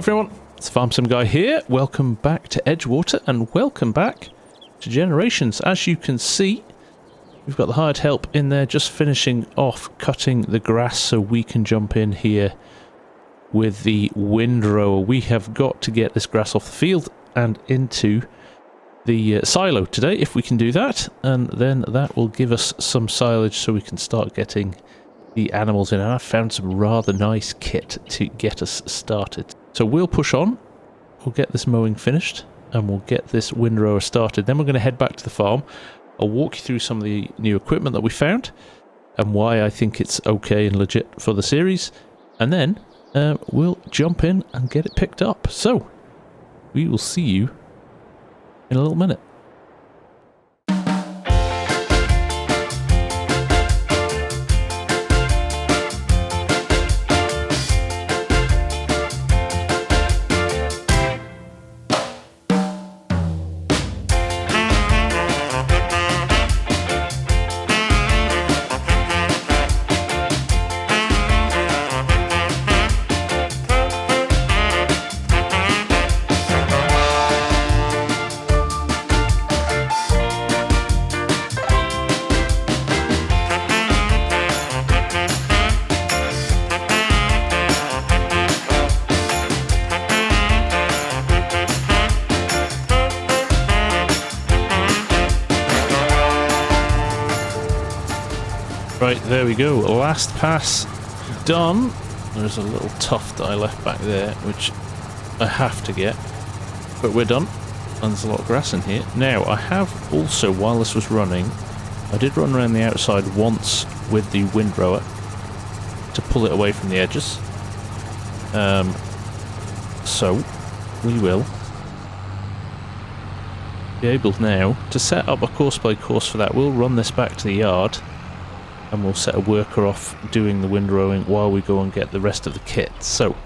everyone, it's Farmsim Guy here. Welcome back to Edgewater and welcome back to Generations. As you can see, we've got the hired help in there just finishing off cutting the grass so we can jump in here with the windrower. We have got to get this grass off the field and into the silo today, if we can do that, and then that will give us some silage so we can start getting the animals in. And I found some rather nice kit to get us started. So we'll push on, we'll get this mowing finished, and we'll get this windrower started. Then we're going to head back to the farm. I'll walk you through some of the new equipment that we found, and why I think it's okay and legit for the series, and then we'll jump in and get it picked up. So, we will see you in a little minute. Right, there we go. Last pass done. There's a little tuft that I left back there, which I have to get. But we're done. And there's a lot of grass in here. Now, I have also, while this was running, I did run around the outside once with the windrower to pull it away from the edges. So, we will be able now to set up a course by course for that. We'll run this back to the yard, and we'll set a worker off doing the windrowing while we go and get the rest of the kit. So,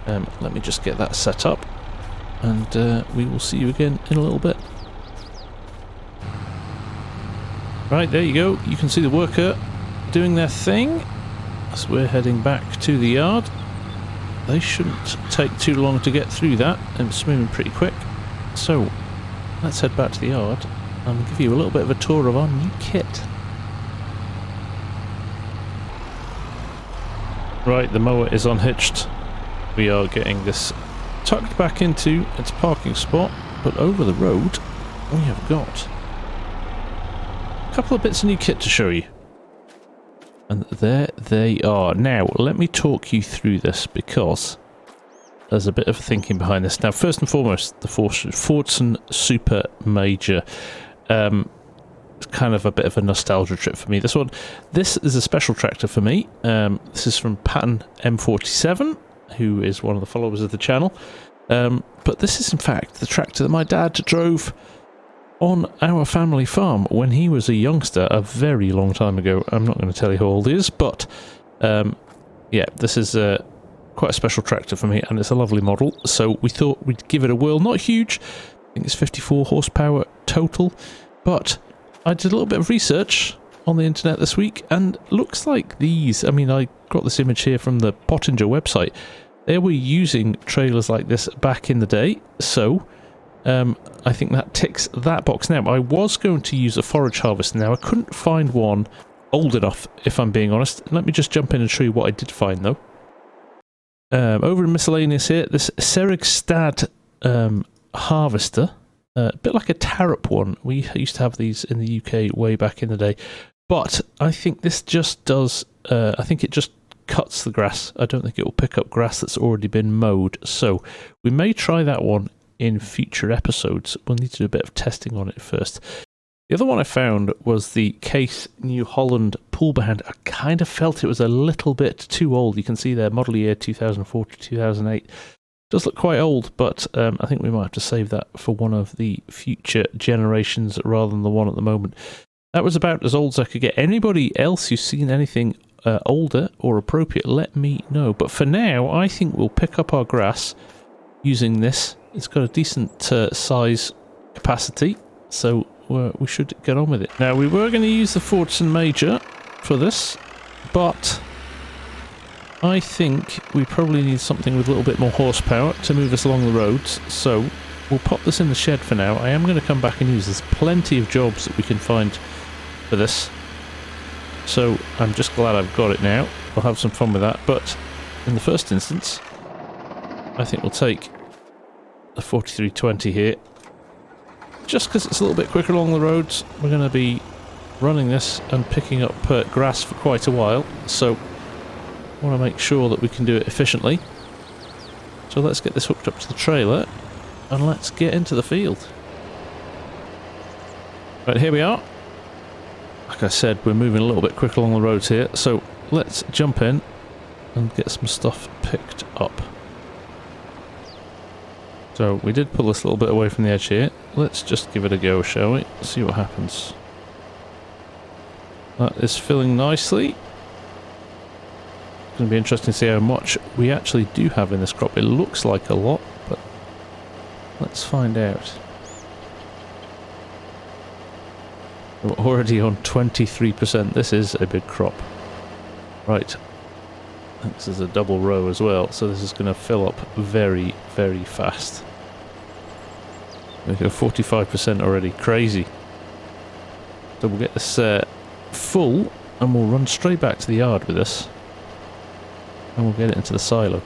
let me just get that set up, and we will see you again in a little bit. Right, there you go. You can see the worker doing their thing as we're heading back to the yard. They shouldn't take too long to get through that, and it's moving pretty quick. So, let's head back to the yard and give you a little bit of a tour of our new kit. Right, the mower is unhitched. We are getting this tucked back into its parking spot, but over the road we have got a couple of bits of new kit to show you. And there they are. Now, let me talk you through this because there's a bit of thinking behind this. Now, first and foremost, the Farmsim Super Major. It's kind of a bit of a nostalgia trip for me. This is a special tractor for me. This is from Pattern M47, who is one of the followers of the channel. But this is in fact the tractor that my dad drove on our family farm when he was a youngster, a very long time ago. I'm not going to tell you how old he is, but yeah, this is quite a special tractor for me, and it's a lovely model. So we thought we'd give it a whirl. Not huge. I think it's 54 horsepower total, but I did a little bit of research on the internet this week, and looks like these, I mean, I got this image here from the Pottinger website. They were using trailers like this back in the day, so I think that ticks that box. Now, I was going to use a forage harvester. Now, I couldn't find one old enough, if I'm being honest. Let me just jump in and show you what I did find, though. Over in miscellaneous here, this Serigstad harvester. A bit like a Tarrop one. We used to have these in the UK way back in the day. But I think this just does, I think it just cuts the grass. I don't think it will pick up grass that's already been mowed. So we may try that one in future episodes. We'll need to do a bit of testing on it first. The other one I found was the Case New Holland pull behind. I kind of felt it was a little bit too old. You can see there, model year 2004 to 2008. Does look quite old, but I think we might have to save that for one of the future generations rather than the one at the moment. That was about as old as I could get. Anybody else who's seen anything older or appropriate, let me know. But for now, I think we'll pick up our grass using this. It's got a decent size capacity, so we should get on with it. Now, we were going to use the Farmsim Major for this, but I think we probably need something with a little bit more horsepower to move us along the roads, so we'll pop this in the shed for now. I am going to come back and use this. There's plenty of jobs that we can find for this, so I'm just glad I've got it now. I'll have some fun with that, but in the first instance, I think we'll take the 4320 here, just because it's a little bit quicker along the roads. We're going to be running this and picking up grass for quite a while, so I want to make sure that we can do it efficiently. So let's get this hooked up to the trailer and let's get into the field. Right, here we are. Like I said, we're moving a little bit quicker along the roads here, so let's jump in and get some stuff picked up. So we did pull this a little bit away from the edge here. Let's just give it a go, shall we? See what happens. That is filling nicely. It's going to be interesting to see how much we actually do have in this crop. It looks like a lot, but let's find out. We're already on 23%. This is a big crop. Right. This is a double row as well, so this is going to fill up very, very fast. We go 45% already. Crazy. So we'll get this full, and we'll run straight back to the yard with this. And we'll get it into the silo.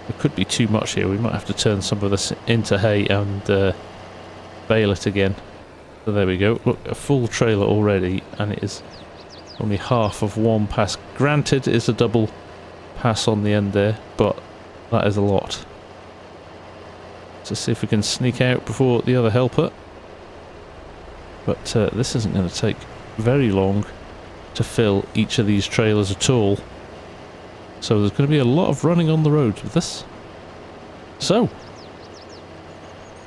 There could be too much here. We might have to turn some of this into hay and bale it again. So there we go. Look, a full trailer already, and it is only half of one pass. Granted, it's a double pass on the end there, but that is a lot. Let's see if we can sneak out before the other helper. But this isn't going to take very long to fill each of these trailers at all. So there's going to be a lot of running on the roads with this. So,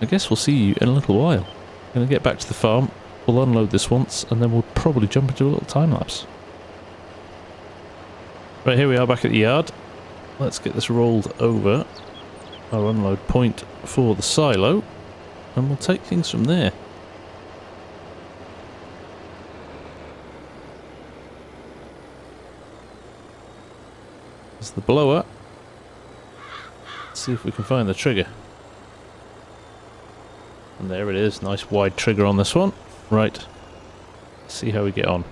I guess we'll see you in a little while. I'm going to get back to the farm, we'll unload this once, and then we'll probably jump into a little time lapse. Right, here we are back at the yard. Let's get this rolled over our unload point for the silo, and we'll take things from there. There's the blower. Let's see if we can find the trigger. And there it is, nice wide trigger on this one. Right, let's see how we get on.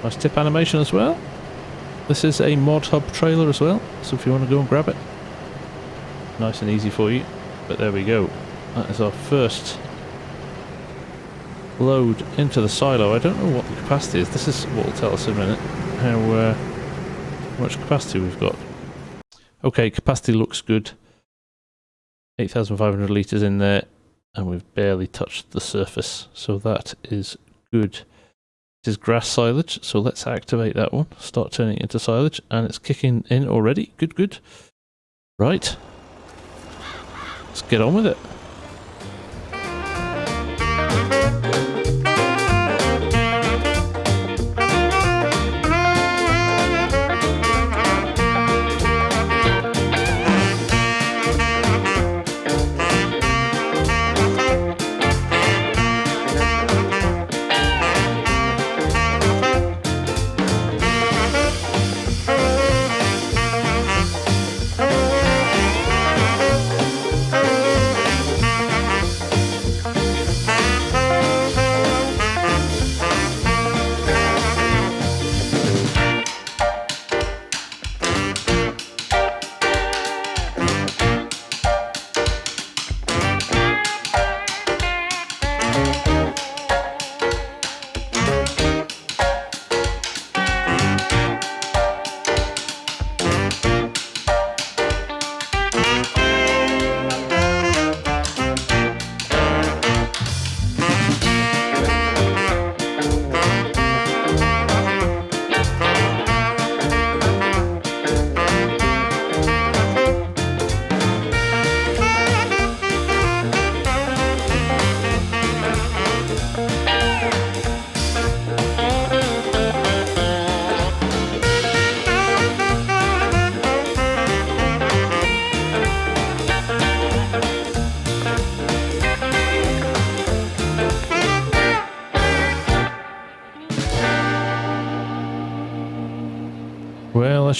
Nice tip animation as well. This is a mod hub trailer as well, so if you want to go and grab it, nice and easy for you. But there we go, that is our first load into the silo. I don't know what the capacity is. This is what will tell us in a minute how much capacity we've got. Okay, capacity looks good. 8,500 litres in there, and we've barely touched the surface, so that is good. This is grass silage, so let's activate that one. Start turning it into silage, and it's kicking in already. Good, good. Right. Let's get on with it.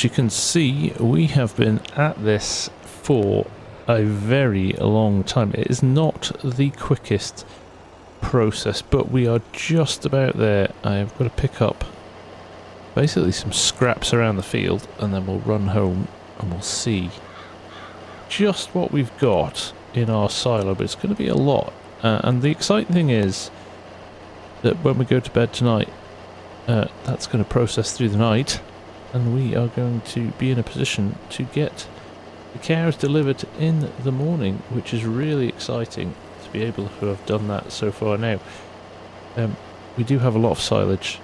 as you can see, we have been at this for a very long time. It is not the quickest process, but we are just about there. I have got to pick up basically some scraps around the field, and then we'll run home and we'll see just what we've got in our silo, but it's going to be a lot. And the exciting thing is that when we go to bed tonight, that's going to process through the night, and we are going to be in a position to get the cows delivered in the morning, which is really exciting to be able to have done that so far now. We do have a lot of silage,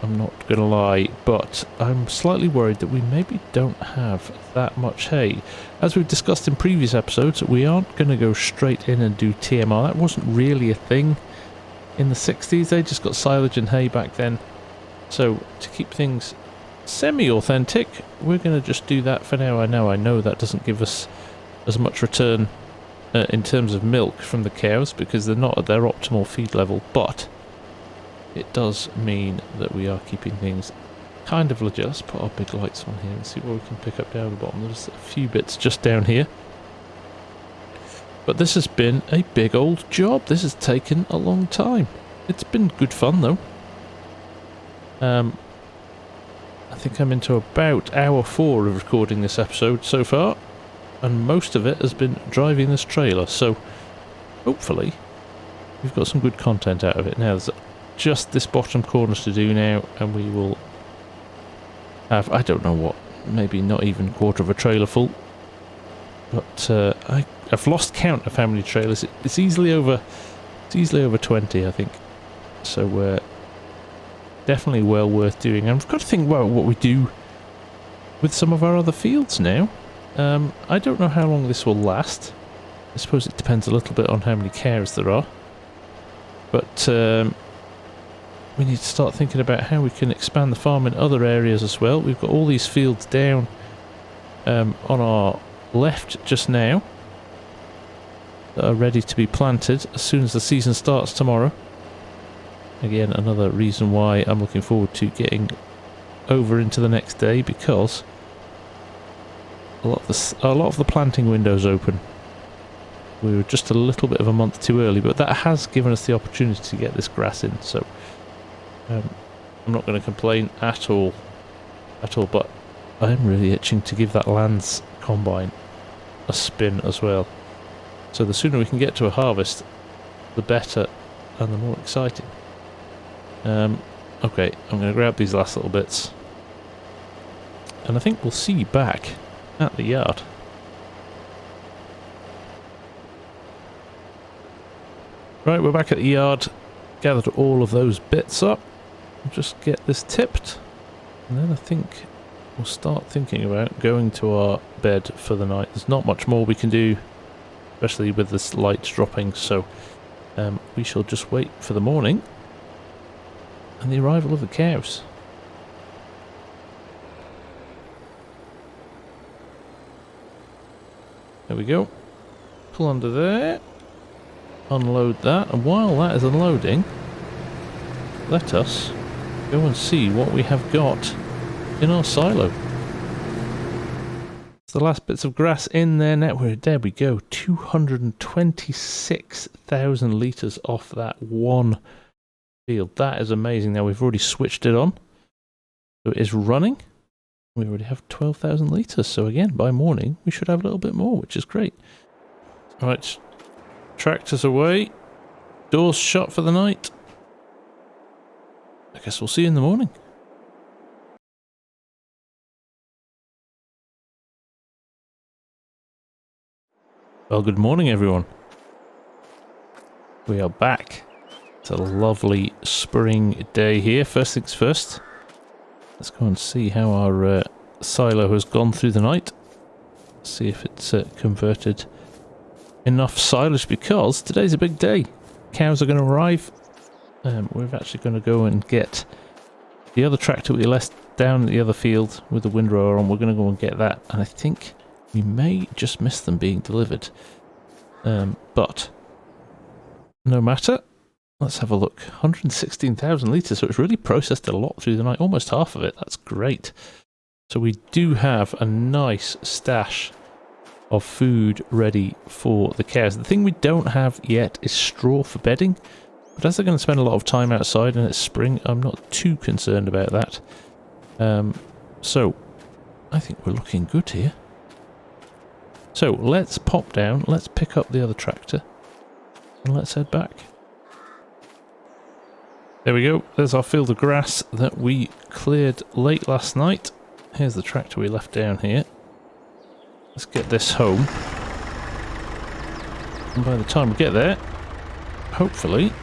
I'm not going to lie, but I'm slightly worried that we maybe don't have that much hay. As we've discussed in previous episodes, we aren't going to go straight in and do TMR. That wasn't really a thing in the 60s. They just got silage and hay back then. So to keep things semi-authentic, we're going to just do that for now. I know that doesn't give us as much return in terms of milk from the cows because they're not at their optimal feed level, but it does mean that we are keeping things kind of legit. Let's put our big lights on here and see what we can pick up down the bottom. There's a few bits just down here. But this has been a big old job. This has taken a long time. It's been good fun though. I think I'm into about hour 4 of recording this episode so far, and most of it has been driving this trailer, so hopefully we've got some good content out of it. Now there's just this bottom corner to do now, and we will have, I don't know what, maybe not even a quarter of a trailer full, but I've lost count of how many trailers. It's easily over 20, I think, so definitely well worth doing. And we've got to think about what we do with some of our other fields now. I don't know how long this will last. I suppose it depends a little bit on how many cows there are, but we need to start thinking about how we can expand the farm in other areas as well. We've got all these fields down on our left just now that are ready to be planted as soon as the season starts tomorrow. Again, another reason why I'm looking forward to getting over into the next day, because a lot of the planting window's open. We were just a little bit of a month too early, but that has given us the opportunity to get this grass in, so I'm not going to complain at all, but I'm really itching to give that Lands combine a spin as well. So the sooner we can get to a harvest, the better and the more exciting. Okay, I'm going to grab these last little bits, and I think we'll see you back at the yard. Right, we're back at the yard, gathered all of those bits up. Just get this tipped, and then I think we'll start thinking about going to our bed for the night. There's not much more we can do, especially with this light dropping, so we shall just wait for the morning and the arrival of the cows. There we go. Pull under there, unload that, and while that is unloading, let us go and see what we have got in our silo. It's the last bits of grass in there now. There we go, 226,000 litres off that one field. That is amazing. Now we've already switched it on, so it is running. We already have 12,000 litres, so again, by morning we should have a little bit more, which is great. Right, tractors away, doors shut for the night. I guess we'll see you in the morning. Well, good morning everyone. We are back. It's a lovely spring day here. First things first, let's go and see how our silo has gone through the night. See if it's converted enough silage, because today's a big day. Cows are going to arrive. We're actually going to go and get the other tractor we left down at the other field with the windrower on. We're going to go and get that, and I think we may just miss them being delivered. But no matter. Let's have a look. 116,000 litres, so it's really processed a lot through the night. Almost half of it. That's great. So we do have a nice stash of food ready for the cows. The thing we don't have yet is straw for bedding, but as they're going to spend a lot of time outside and it's spring, I'm not too concerned about that. So I think we're looking good here. So let's pop down, let's pick up the other tractor, and let's head back. There we go, there's our field of grass that we cleared late last night. Here's the tractor we left down here. Let's get this home. And by the time we get there, hopefully,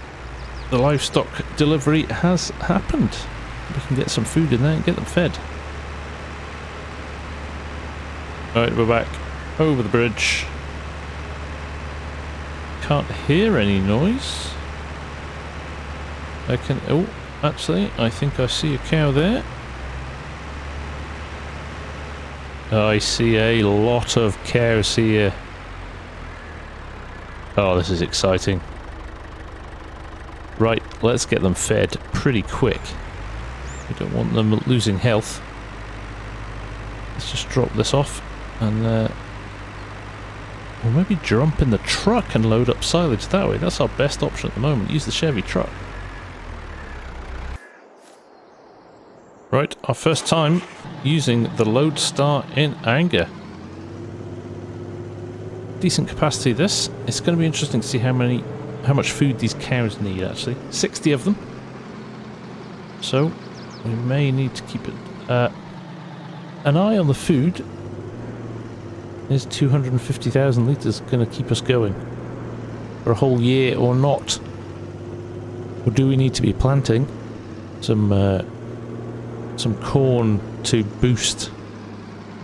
the livestock delivery has happened. We can get some food in there and get them fed. Right, we're back over the bridge. Can't hear any noise. I can... oh, actually, I think I see a cow there. I see a lot of cows here. Oh, this is exciting. Right, let's get them fed pretty quick. We don't want them losing health. Let's just drop this off and or maybe jump in the truck and load up silage that way. That's our best option at the moment. Use the Chevy truck. Right, our first time using the Lodestar in anger. Decent capacity this. It's going to be interesting to see how much food these cows need actually. 60 of them. So we may need to keep it an eye on the food. Is 250,000 litres going to keep us going for a whole year or not? Or do we need to be planting some corn to boost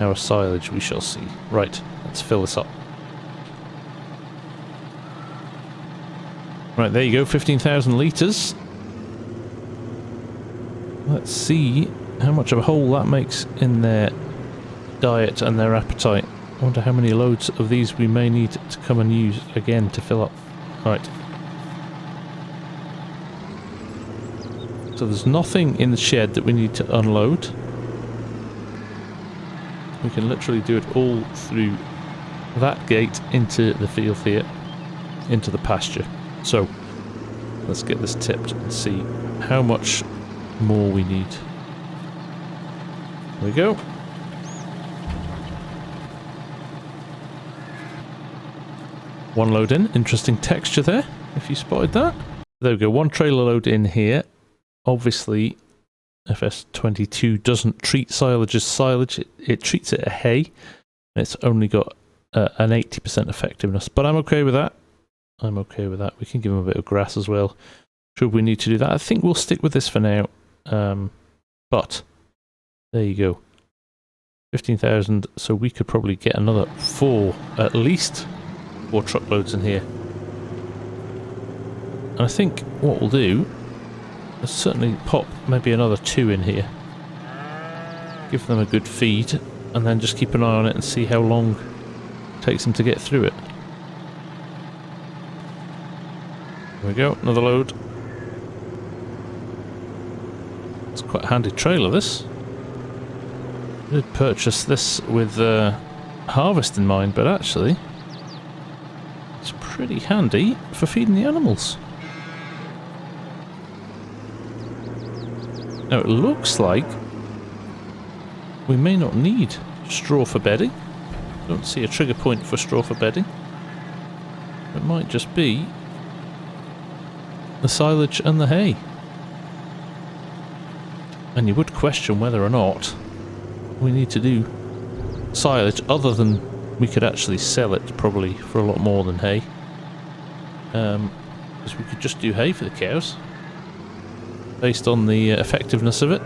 our silage? We shall see. Right, let's fill this up. Right, there you go, 15,000 litres. Let's see how much of a hole that makes in their diet and their appetite. I wonder how many loads of these we may need to come and use again to fill up. Right. So there's nothing in the shed that we need to unload. We can literally do it all through that gate into the field here, into the pasture. So let's get this tipped and see how much more we need. There we go. One load in. Interesting texture there, if you spotted that. There we go, one trailer load in here. Obviously, FS22 doesn't treat silage as silage. It treats it as hay. It's only got an 80% effectiveness. But I'm okay with that. I'm okay with that. We can give them a bit of grass as well, should we need to do that. I think we'll stick with this for now. But there you go. 15,000. So we could probably get another at least 4 truckloads in here. And I think what we'll do is certainly pop maybe another 2 in here. Give them a good feed and then just keep an eye on it and see how long it takes them to get through it. There we go, another load. It's quite a handy trailer, this. I did purchase this with harvest in mind, but actually it's pretty handy for feeding the animals. Now it looks like we may not need straw for bedding. Don't see a trigger point for straw for bedding. It might just be the silage and the hay. And you would question whether or not we need to do silage, other than we could actually sell it probably for a lot more than hay. Because we could just do hay for the cows, based on the effectiveness of it.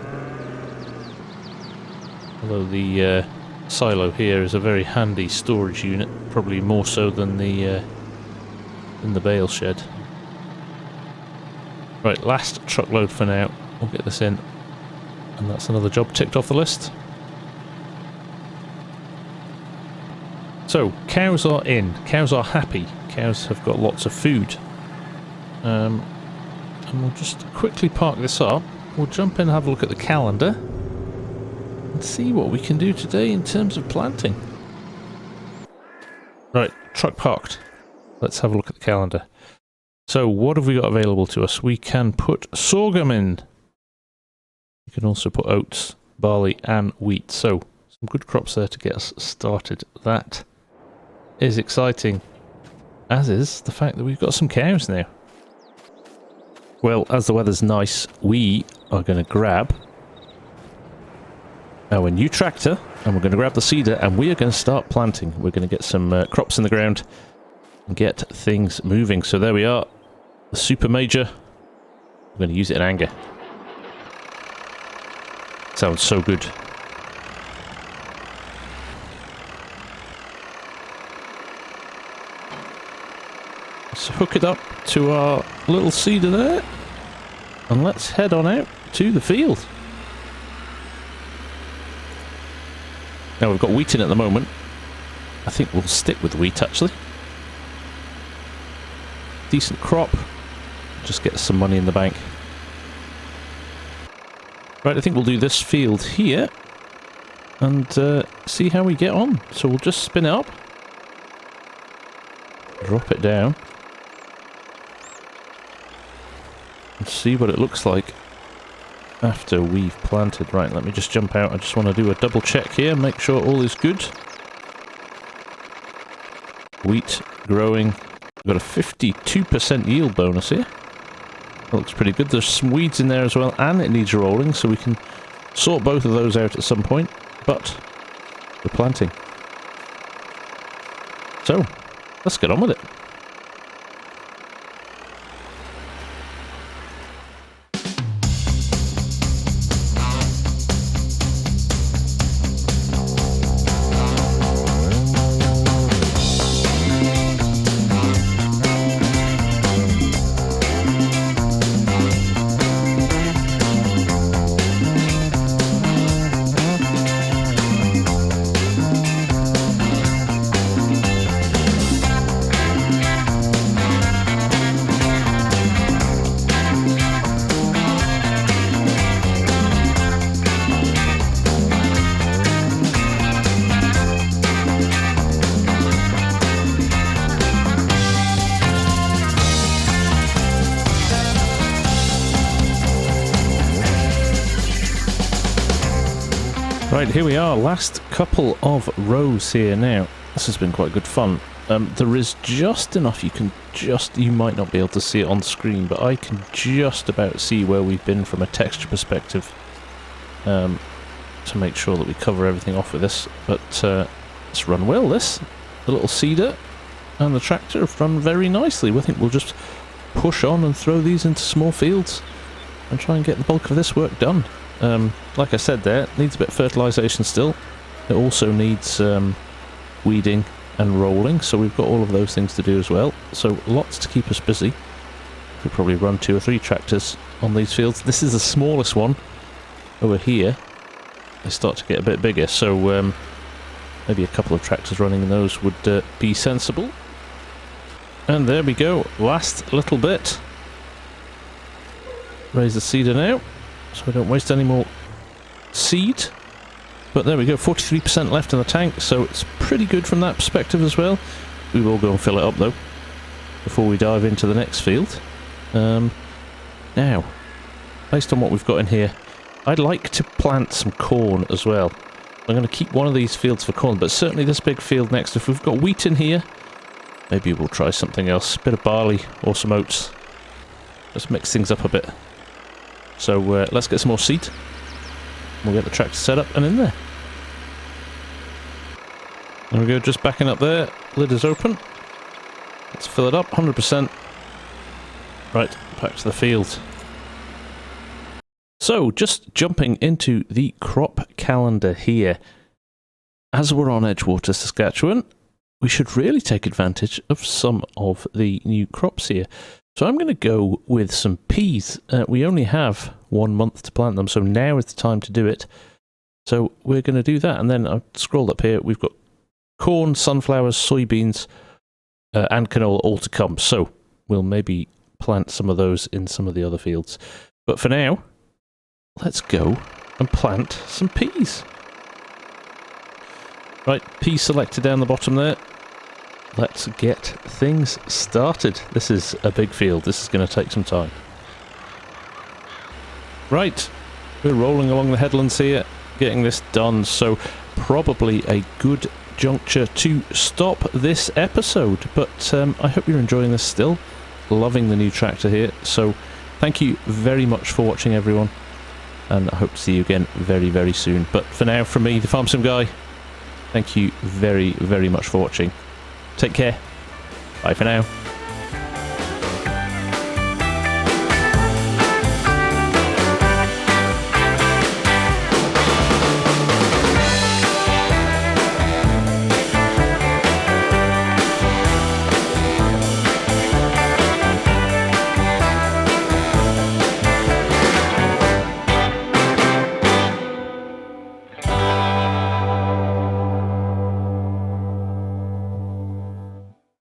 Although the silo here is a very handy storage unit, probably more so than the bale shed. Right, last truckload for now. We'll get this in, and that's another job ticked off the list. So, cows are in. Cows are happy. Cows have got lots of food. And we'll just quickly park this up. We'll jump in and have a look at the calendar. and see what we can do today in terms of planting. Right, truck parked. Let's have a look at the calendar. So what have we got available to us? We can put sorghum in. We can also put oats, barley and wheat. So some good crops there to get us started. That is exciting. As is the fact that we've got some cows now. Well, as the weather's nice, we are going to grab our new tractor and we're going to grab the seeder and we are going to start planting. We're going to get some crops in the ground and get things moving. So there we are, the super major. I'm going to use it in anger. Sounds so good. Let's hook it up to our little seeder there and let's head on out to the field. Now we've got wheat in at the moment. I think we'll stick with wheat actually. Decent crop. Just get some money in the bank. Right, I think we'll do this field here and see how we get on. So we'll just spin it up. Drop it down. And see what it looks like after we've planted. Right, let me just jump out. I just want to do a double check here, make sure all is good. Wheat growing. We've got a 52% yield bonus here. That looks pretty good. There's some weeds in there as well, and it needs rolling, so we can sort both of those out at some point. But we're planting. So, let's get on with it. Right, here we are, last couple of rows here now. This has been quite good fun. There is just enough, you might not be able to see it on screen, but I can just about see where we've been from a texture perspective to make sure that we cover everything off with this. But it's run well, this. The little seeder and the tractor have run very nicely. I think we'll just push on and throw these into small fields and try and get the bulk of this work done. Like I said there, it needs a bit of fertilisation still. It also needs weeding and rolling, so we've got all of those things to do as well. So lots to keep us busy. We'll probably run 2 or 3 tractors on these fields. This is the smallest one over here. They start to get a bit bigger, so maybe a couple of tractors running in those would be sensible. And there we go, last little bit. Raise the seeder now, so we don't waste any more seed. But there we go, 43% left in the tank, so it's pretty good from that perspective as well. We will go and fill it up though, before we dive into the next field. Now, based on what we've got in here, I'd like to plant some corn as well. I'm going to keep one of these fields for corn, but certainly this big field next, if we've got wheat in here, maybe we'll try something else. A bit of barley or some oats. Just mix things up a bit. So let's get some more seed. We'll get the tractor set up and in there. There we go, just backing up there. Lid is open. Let's fill it up, 100%. Right, back to the field. So, just jumping into the crop calendar here. As we're on Edgewater, Saskatchewan, we should really take advantage of some of the new crops here. So I'm going to go with some peas. We only have 1 month to plant them, so now is the time to do it. So we're going to do that, and then I've scrolled up here. We've got corn, sunflowers, soybeans, and canola all to come. So we'll maybe plant some of those in some of the other fields. But for now, let's go and plant some peas. Right, P selected down the bottom there. Let's get things started. This is a big field. This is going to take some time. Right, we're rolling along the headlands here, getting this done, so probably a good juncture to stop this episode. But I hope you're enjoying this still. Loving the new tractor here. So thank you very much for watching, everyone. And I hope to see you again very, very soon. But for now, from me, the Farmsim guy, thank you very, very much for watching. Take care. Bye for now.